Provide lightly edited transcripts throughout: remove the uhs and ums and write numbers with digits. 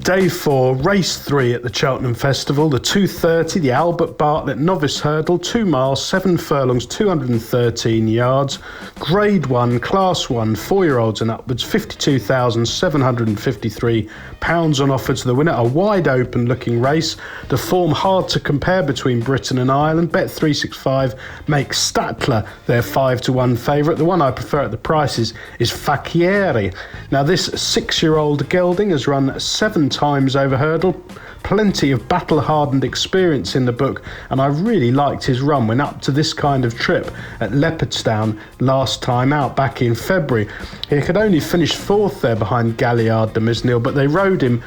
Day 4, race 3 at the Cheltenham Festival, the 2:30, the Albert Bartlett Novice Hurdle, 2 miles, 7 furlongs, 213 yards, Grade 1, Class 1, 4-year-olds and upwards, £52,753 on offer to the winner. A wide open looking race, the form hard to compare between Britain and Ireland. Bet365 makes Statler their 5-1 favourite. The one I prefer at the prices is Facchieri. Now this 6-year-old gelding has run 7 times over hurdle, plenty of battle-hardened experience in the book, and I really liked his run when up to this kind of trip at Leopardstown last time out back in February. He could only finish 4th there behind Galliard de Misnil, but they rode him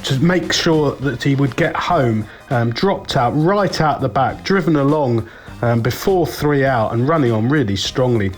to make sure that he would get home, dropped out right out the back, driven along before 3 out and running on really strongly.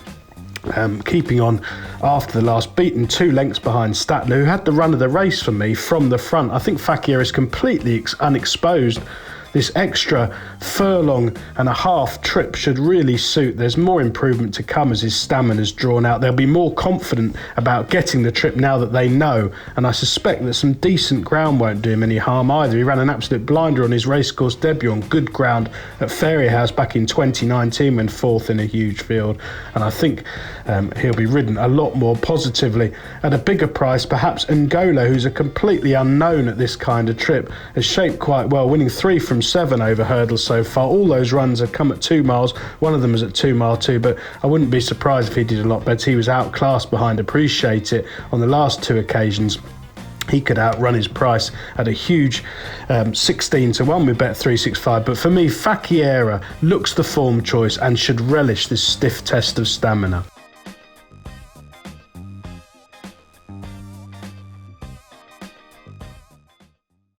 Keeping on after the last, beaten 2 lengths behind Statler, who had the run of the race for me from the front. I think Fakir is completely unexposed. This extra furlong and a half trip should really suit. There's more improvement to come as his stamina's drawn out. They'll be more confident about getting the trip now that they know, and I suspect that some decent ground won't do him any harm either. He ran an absolute blinder on his racecourse debut on good ground at Fairyhouse back in 2019 when 4th in a huge field, and I think he'll be ridden a lot more positively. At a bigger price, perhaps N'Golo, who's a completely unknown at this kind of trip, has shaped quite well, winning 3 from 7 over hurdles so far. All those runs have come at 2 miles. One of them was at 2 mile 2, but I wouldn't be surprised if he did a lot better. He was outclassed behind Appreciate It on the last 2 occasions. He could outrun his price at a huge 16-1 with Bet365. But for me, Facchiera looks the form choice and should relish this stiff test of stamina.